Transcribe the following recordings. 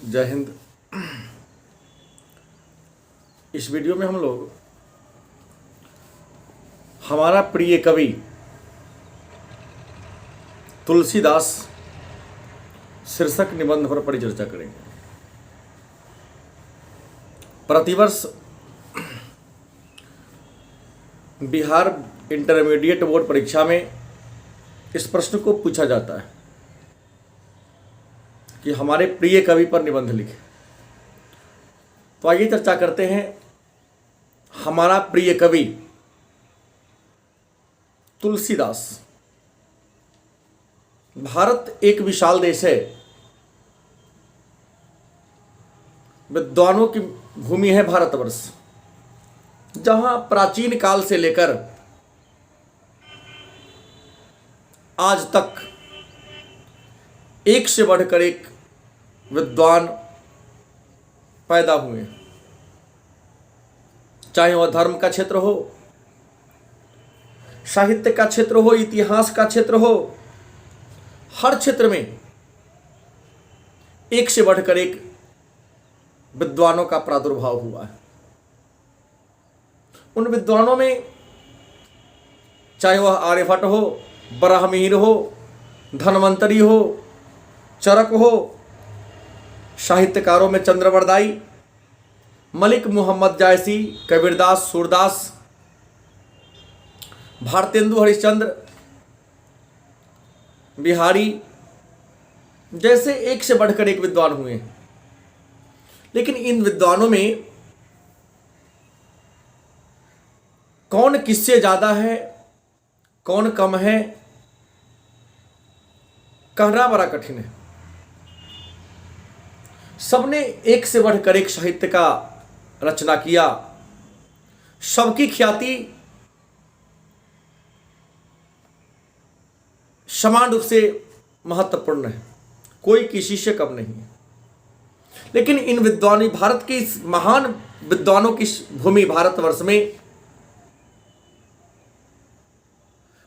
जय हिंद। इस वीडियो में हम लोग हमारा प्रिय कवि तुलसीदास शीर्षक निबंध पर परिचर्चा करेंगे। प्रतिवर्ष बिहार इंटरमीडिएट बोर्ड परीक्षा में इस प्रश्न को पूछा जाता है कि हमारे प्रिय कवि पर निबंध लिखें। तो आइए चर्चा करते हैं। हमारा प्रिय कवि तुलसीदास। भारत एक विशाल देश है, विद्वानों की भूमि है भारतवर्ष, जहां प्राचीन काल से लेकर आज तक एक से बढ़कर एक विद्वान पैदा हुए, चाहे वह धर्म का क्षेत्र हो, साहित्य का क्षेत्र हो, इतिहास का क्षेत्र हो। हर क्षेत्र में एक से बढ़कर एक विद्वानों का प्रादुर्भाव हुआ है। उन विद्वानों में चाहे वह आर्यभट्ट हो, बराहमिहिर हो, धन्वंतरी हो, चरक हो, साहित्यकारों में चंद्रवरदाई, मलिक मुहम्मद जायसी, कबीरदास, सूरदास, भारतेंदु हरिश्चंद्र, बिहारी जैसे एक से बढ़कर एक विद्वान हुए हैं। लेकिन इन विद्वानों में कौन किससे ज्यादा है, कौन कम है, कहना बड़ा कठिन है। सबने एक से बढ़कर एक साहित्य का रचना किया। सबकी ख्याति समान रूप से महत्वपूर्ण है, कोई किसी से कम नहीं है। लेकिन इन विद्वानों, भारत की इस महान विद्वानों की भूमि भारतवर्ष में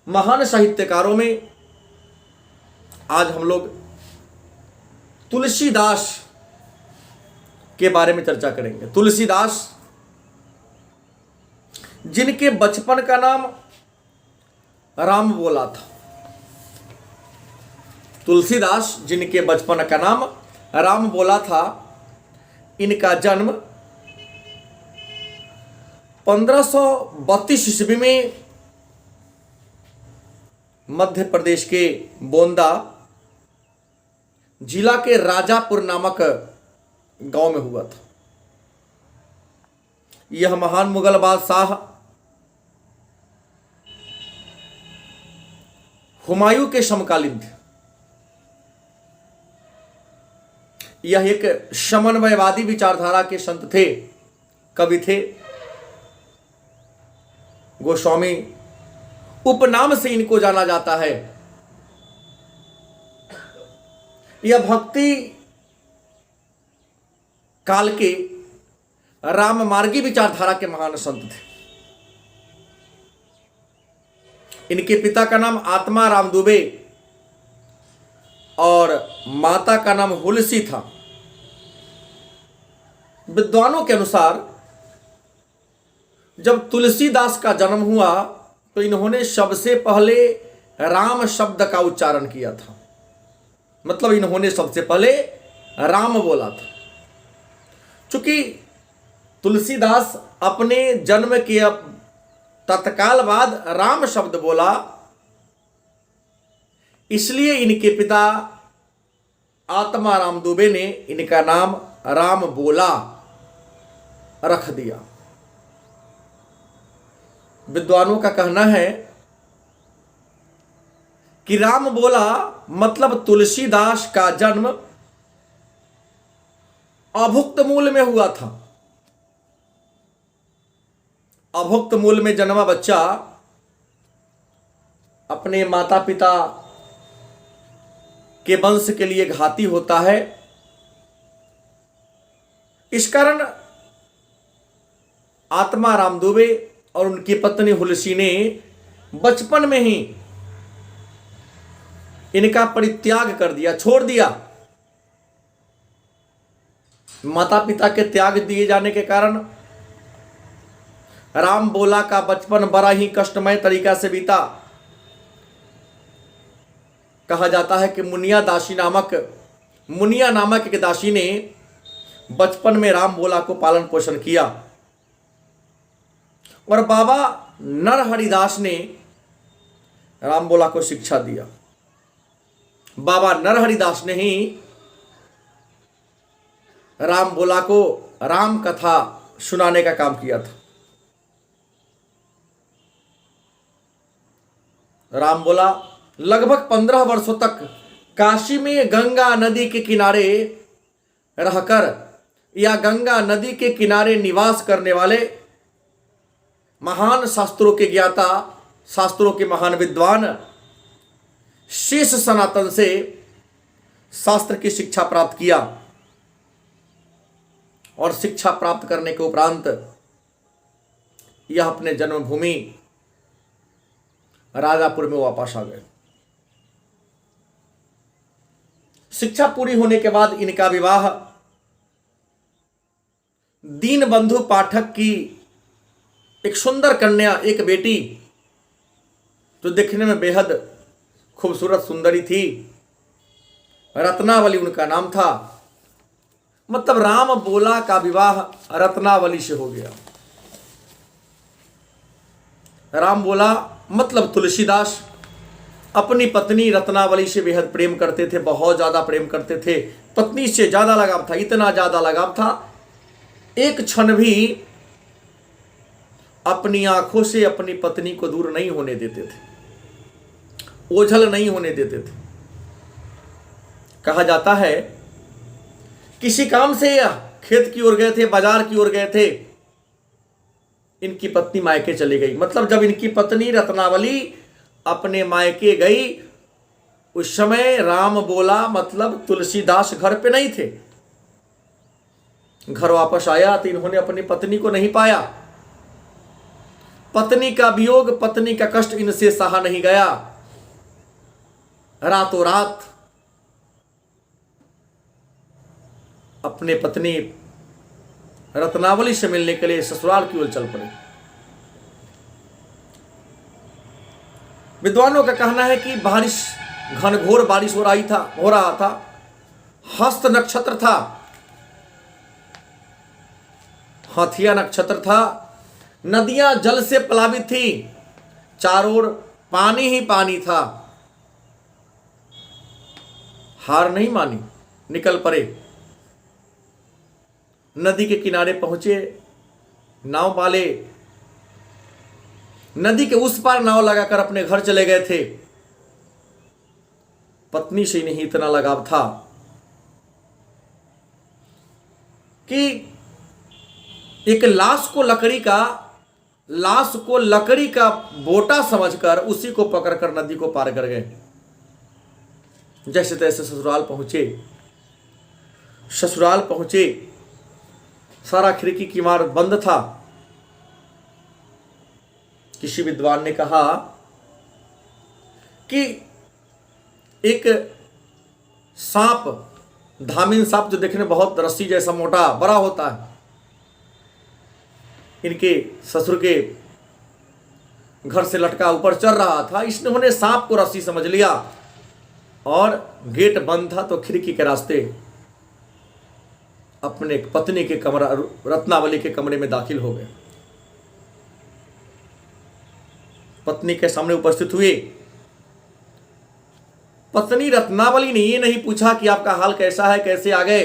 महान साहित्यकारों में आज हम लोग तुलसीदास के बारे में चर्चा करेंगे। तुलसीदास, जिनके बचपन का नाम राम बोला था। तुलसीदास जिनके बचपन का नाम राम बोला था, इनका जन्म 1532 ईस्वी में मध्य प्रदेश के बोंदा जिला के राजापुर नामक गांव में हुआ था। यह महान मुगल बादशाह हुमायूं के समकालीन थे। यह एक समन्वयवादी विचारधारा के संत थे, कवि थे। गोस्वामी उपनाम से इनको जाना जाता है। यह भक्ति काल के राम मार्गी विचारधारा के महान संत थे। इनके पिता का नाम आत्मा राम दुबे और माता का नाम हुलसी था। विद्वानों के अनुसार जब तुलसीदास का जन्म हुआ तो इन्होंने सबसे पहले राम शब्द का उच्चारण किया था। मतलब इन्होंने सबसे पहले राम बोला था। चूंकि तुलसीदास अपने जन्म के तत्काल बाद राम शब्द बोला, इसलिए इनके पिता आत्मा राम दुबे ने इनका नाम राम बोला रख दिया। विद्वानों का कहना है कि राम बोला मतलब तुलसीदास का जन्म अभुक्त मूल में हुआ था। अभुक्त मूल में जन्मा बच्चा अपने माता पिता के वंश के लिए घाती होता है। इस कारण आत्मा राम दुबे और उनकी पत्नी हुलसी ने बचपन में ही इनका परित्याग कर दिया, छोड़ दिया। माता पिता के त्याग दिए जाने के कारण राम बोला का बचपन बड़ा ही कष्टमय तरीका से बीता। कहा जाता है कि मुनिया नामक एक दासी ने बचपन में राम बोला को पालन पोषण किया और बाबा नरहरिदास ने राम बोला को शिक्षा दिया। बाबा नरहरिदास ने ही राम बोला को राम कथा सुनाने का काम किया था। राम बोला लगभग 15 वर्षों तक काशी में गंगा नदी के किनारे रहकर या गंगा नदी के किनारे निवास करने वाले महान शास्त्रों के ज्ञाता, शास्त्रों के महान विद्वान शेष सनातन से शास्त्र की शिक्षा प्राप्त किया और शिक्षा प्राप्त करने के उपरांत यह अपने जन्मभूमि राजापुर में वापस आ गए। शिक्षा पूरी होने के बाद इनका विवाह दीनबंधु पाठक की एक सुंदर कन्या, एक बेटी जो देखने में बेहद खूबसूरत सुंदरी थी, रत्नावली उनका नाम था। मतलब राम बोला का विवाह रत्नावली से हो गया। राम बोला मतलब तुलसीदास अपनी पत्नी रत्नावली से बेहद प्रेम करते थे, बहुत ज़्यादा प्रेम करते थे। पत्नी से ज़्यादा लगाव था, इतना ज़्यादा लगाव था, एक क्षण भी अपनी आंखों से अपनी पत्नी को दूर नहीं होने देते थे, ओझल नहीं होने देते थे। कहा जाता है किसी काम से खेत की ओर गए थे, बाजार की ओर गए थे, इनकी पत्नी मायके चली गई। मतलब जब इनकी पत्नी रत्नावली अपने मायके गई उस समय राम बोला मतलब तुलसीदास घर पे नहीं थे। घर वापस आया तो इन्होंने अपनी पत्नी को नहीं पाया। पत्नी का वियोग, पत्नी का कष्ट इनसे सहा नहीं गया। रातों रात अपने पत्नी रत्नावली से मिलने के लिए ससुराल की ओर चल पड़े। विद्वानों का कहना है कि बारिश, घनघोर बारिश हो रहा था। हस्त नक्षत्र था, हाथिया नक्षत्र था। नदियां जल से प्लावित थी, चारों ओर पानी ही पानी था। हार नहीं मानी, निकल पड़े। नदी के किनारे पहुंचे, नाव वाले नदी के उस पार नाव लगाकर अपने घर चले गए थे। पत्नी से नहीं इतना लगाव था कि एक लाश को लकड़ी का बोटा समझकर उसी को पकड़कर नदी को पार कर गए। जैसे तैसे ससुराल पहुंचे। सारा खिड़की की इमारत बंद था। किसी विद्वान ने कहा कि एक सांप, धामिन सांप जो देखने बहुत रस्सी जैसा मोटा बड़ा होता है, इनके ससुर के घर से लटका ऊपर चढ़ रहा था। इन्होंने सांप को रस्सी समझ लिया और गेट बंद था तो खिड़की के रास्ते अपने पत्नी के कमरा, रत्नावली के कमरे में दाखिल हो गए। पत्नी के सामने उपस्थित हुए। पत्नी रत्नावली ने ये नहीं पूछा कि आपका हाल कैसा है, कैसे आ गए,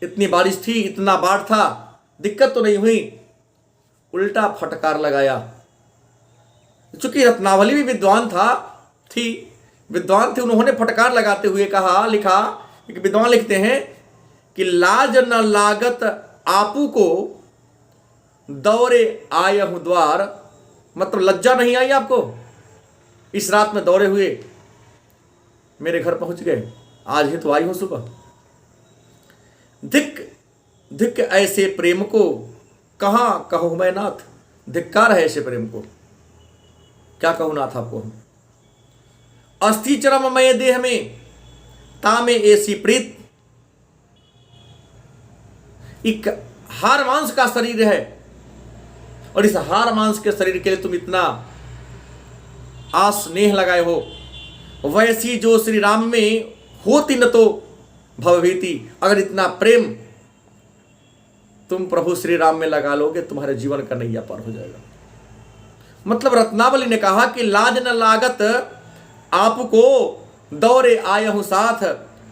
इतनी बारिश थी, इतना बाढ़ था, दिक्कत तो नहीं हुई। उल्टा फटकार लगाया। चूंकि रत्नावली भी विद्वान थे, उन्होंने फटकार लगाते हुए लिखा कि विद्वान लिखते हैं कि लाज न लागत आपू को दौरे आय हूं द्वार। मतलब लज्जा नहीं आई आपको, इस रात में दौड़े हुए मेरे घर पहुंच गए, आज ही तो आई हूं सुबह। धिक धिक ऐसे प्रेम को कहां कहूं मैं नाथ। धिक्कार है ऐसे प्रेम को, क्या कहूं नाथ आपको। अस्थि चरम मय देह में तामे ऐसी प्रीत। एक हार मांस का शरीर है, और इस हार मांस के शरीर के लिए तुम इतना आस स्नेह लगाए हो, वैसी जो श्री राम में होती न तो भवभीति, अगर इतना प्रेम तुम प्रभु श्री राम में लगा लोगे, तुम्हारे जीवन का नैया पार हो जाएगा। मतलब रत्नावली ने कहा कि लाज न लागत आपको दौरे आए हूं साथ,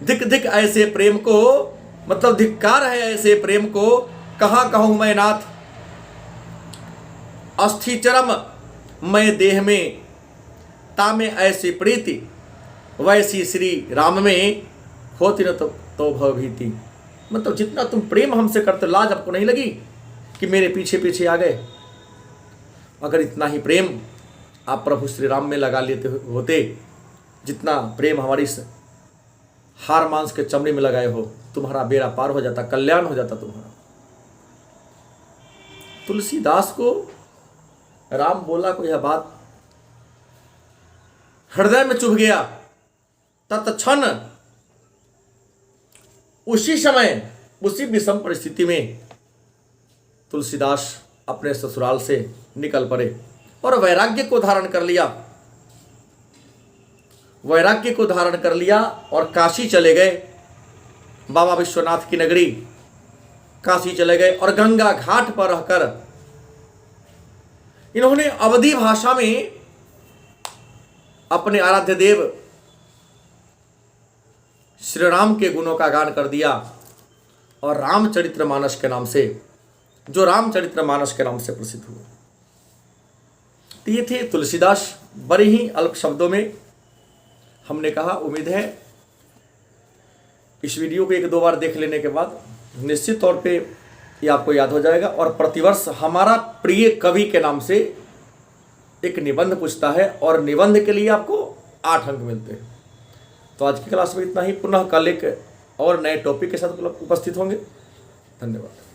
धिक धिक ऐसे प्रेम को, मतलब धिक्कार है ऐसे प्रेम को, कहां कहूं मैं नाथ। अस्थि चरम मैं देह में, तामे ऐसी प्रीति, वैसी श्री राम में होती न तो भवभीति। मतलब जितना तुम प्रेम हमसे करते, लाज आपको नहीं लगी कि मेरे पीछे पीछे आ गए? अगर इतना ही प्रेम आप प्रभु श्री राम में लगा लेते होते, जितना प्रेम हमारी हार मांस के चमड़े में लगाए हो, तुम्हारा बेड़ा पार हो जाता, कल्याण हो जाता तुम्हारा। तुलसीदास को राम बोला को यह बात हृदय में चुभ गया। तत्क्षण उसी समय, उसी विषम परिस्थिति में तुलसीदास अपने ससुराल से निकल पड़े और वैराग्य को धारण कर लिया। वैराग्य को धारण कर लिया और काशी चले गए, बाबा विश्वनाथ की नगरी काशी चले गए, और गंगा घाट पर रहकर इन्होंने अवधी भाषा में अपने आराध्य देव श्री राम के गुणों का गान कर दिया, और रामचरितमानस के नाम से, जो रामचरितमानस के नाम से प्रसिद्ध हुआ। तो ये थे तुलसीदास, बड़े ही अल्प शब्दों में हमने कहा। उम्मीद है इस वीडियो को 1-2 बार देख लेने के बाद निश्चित तौर पे ये आपको याद हो जाएगा। और प्रतिवर्ष हमारा प्रिय कवि के नाम से एक निबंध पूछता है, और निबंध के लिए आपको 8 अंक मिलते हैं। तो आज की क्लास में इतना ही। पुनः कल एक और नए टॉपिक के साथ उपस्थित होंगे। धन्यवाद।